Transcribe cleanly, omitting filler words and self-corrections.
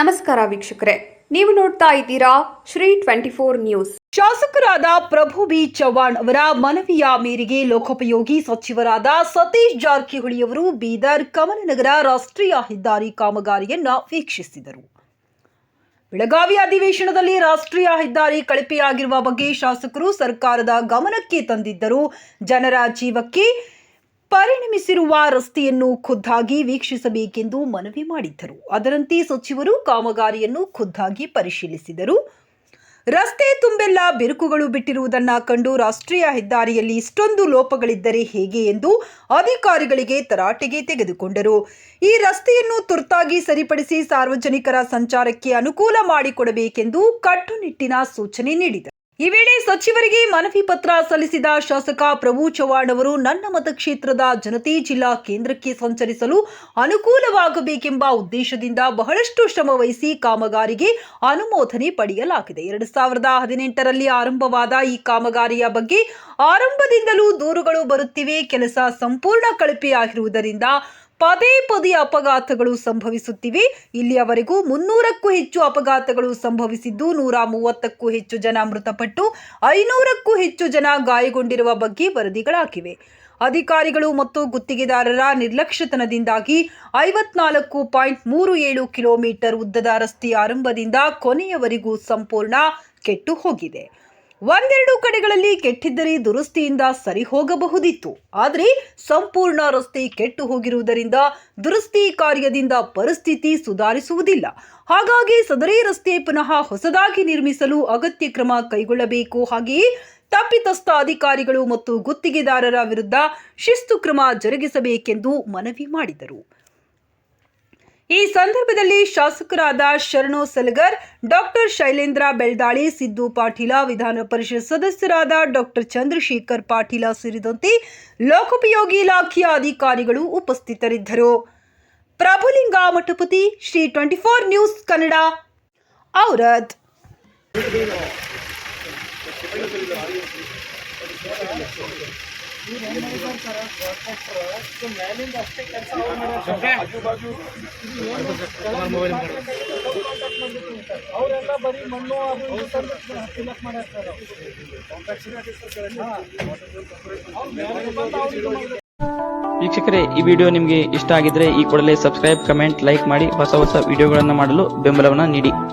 ನಮಸ್ಕಾರ ವೀಕ್ಷಕರೇ, ನೀವು ನೋಡ್ತಾ ಇದ್ದೀರಾ ಶ್ರೀ 24 ನ್ಯೂಸ್. ಶಾಸಕರಾದ ಪ್ರಭು ಬಿ ಚವ್ಹಾಣ್ ಅವರ ಮನವಿಯ ಮೇರೆಗೆ ಲೋಕೋಪಯೋಗಿ ಸಚಿವರಾದ ಸತೀಶ್ ಜಾರಕಿಹೊಳಿ ಅವರು ಬೀದರ್ ಕಮಲನಗರ ರಾಷ್ಟ್ರೀಯ ಹೆದ್ದಾರಿ ಕಾಮಗಾರಿಯನ್ನ ವೀಕ್ಷಿಸಿದರು. ಬೆಳಗಾವಿ ಅಧಿವೇಶನದಲ್ಲಿ ರಾಷ್ಟ್ರೀಯ ಹೆದ್ದಾರಿ ಕಳಪೆಯಾಗಿರುವ ಬಗ್ಗೆ ಶಾಸಕರು ಸರ್ಕಾರದ ಗಮನಕ್ಕೆ ತಂದಿದ್ದರು. ಜನರ ಜೀವಕ್ಕೆ ಪರಿಣಮಿಸಿರುವ ರಸ್ತೆಯನ್ನು ಖುದ್ದಾಗಿ ವೀಕ್ಷಿಸಬೇಕೆಂದು ಮನವಿ ಮಾಡಿದ್ದರು. ಅದರಂತೆ ಸಚಿವರು ಕಾಮಗಾರಿಯನ್ನು ಖುದ್ದಾಗಿ ಪರಿಶೀಲಿಸಿದರು. ರಸ್ತೆ ತುಂಬೆಲ್ಲ ಬಿರುಕುಗಳು ಬಿಟ್ಟಿರುವುದನ್ನ ಕಂಡು ರಾಷ್ಟ್ರೀಯ ಹೆದ್ದಾರಿಯಲ್ಲಿ ಇಷ್ಟೊಂದು ಲೋಪಗಳಿದ್ದರೆ ಹೇಗೆ ಎಂದು ಅಧಿಕಾರಿಗಳಿಗೆ ತರಾಟೆಗೆ ತೆಗೆದುಕೊಂಡರು. ಈ ರಸ್ತೆಯನ್ನು ತುರ್ತಾಗಿ ಸರಿಪಡಿಸಿ ಸಾರ್ವಜನಿಕರ ಸಂಚಾರಕ್ಕೆ ಅನುಕೂಲ ಮಾಡಿಕೊಡಬೇಕೆಂದು ಕಟ್ಟುನಿಟ್ಟಿನ ಸೂಚನೆ ನೀಡಿದರು. ಈ ವೇಳೆ ಸಚಿವರಿಗೆ ಮನವಿ ಪತ್ರ ಸಲ್ಲಿಸಿದ ಶಾಸಕ ಪ್ರಭು ಚವ್ಹಾಣ್ ಅವರು, ನನ್ನ ಮತಕ್ಷೇತ್ರದ ಜನತೆ ಜಿಲ್ಲಾ ಕೇಂದ್ರಕ್ಕೆ ಸಂಚರಿಸಲು ಅನುಕೂಲವಾಗಬೇಕೆಂಬ ಉದ್ದೇಶದಿಂದ ಬಹಳಷ್ಟು ಶ್ರಮ ವಹಿಸಿ ಕಾಮಗಾರಿಗೆ ಅನುಮೋದನೆ ಪಡೆಯಲಾಗಿದೆ. 2018ರಲ್ಲಿ ಆರಂಭವಾದ ಈ ಕಾಮಗಾರಿಯ ಬಗ್ಗೆ ಆರಂಭದಿಂದಲೂ ದೂರುಗಳು ಬರುತ್ತಿವೆ. ಕೆಲಸ ಸಂಪೂರ್ಣ ಕಳಪೆಯಾಗಿರುವುದರಿಂದ ಪದೇ ಪದೇ ಅಪಘಾತಗಳು ಸಂಭವಿಸುತ್ತಿವೆ. ಇಲ್ಲಿಯವರೆಗೂ 300ಕ್ಕೂ ಹೆಚ್ಚು ಅಪಘಾತಗಳು ಸಂಭವಿಸಿದ್ದು 130ಕ್ಕೂ ಹೆಚ್ಚು ಜನ ಮೃತಪಟ್ಟು 500ಕ್ಕೂ ಹೆಚ್ಚು ಜನ ಗಾಯಗೊಂಡಿರುವ ಬಗ್ಗೆ ವರದಿಗಳಾಗಿವೆ. ಅಧಿಕಾರಿಗಳು ಮತ್ತು ಗುತ್ತಿಗೆದಾರರ ನಿರ್ಲಕ್ಷ್ಯತನದಿಂದಾಗಿ 54.37 ಕಿಲೋಮೀಟರ್ ಉದ್ದದ ರಸ್ತೆ ಆರಂಭದಿಂದ ಕೊನೆಯವರೆಗೂ ಸಂಪೂರ್ಣ ಕೆಟ್ಟು ಹೋಗಿದೆ. ಒಂದೆರಡು ಕಡೆಗಳಲ್ಲಿ ಕೆಟ್ಟಿದ್ದರೆ ದುರಸ್ತಿಯಿಂದ ಸರಿ ಹೋಗಬಹುದಿತ್ತು. ಆದರೆ ಸಂಪೂರ್ಣ ರಸ್ತೆ ಕೆಟ್ಟು ಹೋಗಿರುವುದರಿಂದ ದುರಸ್ತಿ ಕಾರ್ಯದಿಂದ ಪರಿಸ್ಥಿತಿ ಸುಧಾರಿಸುವುದಿಲ್ಲ. ಹಾಗಾಗಿ ಸದರಿ ರಸ್ತೆ ಪುನಃ ಹೊಸದಾಗಿ ನಿರ್ಮಿಸಲು ಅಗತ್ಯ ಕ್ರಮ ಕೈಗೊಳ್ಳಬೇಕು. ಹಾಗೆಯೇ ತಪ್ಪಿತಸ್ಥ ಅಧಿಕಾರಿಗಳು ಮತ್ತು ಗುತ್ತಿಗೆದಾರರ ವಿರುದ್ಧ ಶಿಸ್ತು ಕ್ರಮ ಜರುಗಿಸಬೇಕೆಂದು ಮನವಿ ಮಾಡಿದರು. ಈ ಸಂದರ್ಭದಲ್ಲಿ ಶಾಸಕರಾದ ಶರಣು ಸಲಗರ್, ಡಾಕ್ಟರ್ ಶೈಲೇಂದ್ರ ಬೆಳ್ದಾಳಿ, ಸಿದ್ದು ಪಾಟೀಲ, ವಿಧಾನ ಪರಿಷತ್ ಸದಸ್ಯರಾದ ಡಾಕ್ಟರ್ ಚಂದ್ರಶೇಖರ್ ಪಾಟೀಲ ಸೇರಿದಂತೆ ಲೋಕೋಪಯೋಗಿ ಇಲಾಖೆಯ ಅಧಿಕಾರಿಗಳು ಉಪಸ್ಥಿತರಿದ್ದರು. ಪ್ರಭುಲಿಂಗ ಮಠಪತಿ, ಶ್ರೀ 24 ನ್ಯೂಸ್ ಕನ್ನಡ, ಔರಾದ್. ವೀಕ್ಷಕರೇ, ಈ ವಿಡಿಯೋ ನಿಮಗೆ ಇಷ್ಟ ಆಗಿದ್ರೆ ಈ ಕೂಡಲೇ ಸಬ್ಸ್ಕ್ರೈಬ್, ಕಮೆಂಟ್, ಲೈಕ್ ಮಾಡಿ ಹೊಸ ವಿಡಿಯೋಗಳನ್ನು ಮಾಡಲು ಬೆಂಬಲವನ್ನು ನೀಡಿ.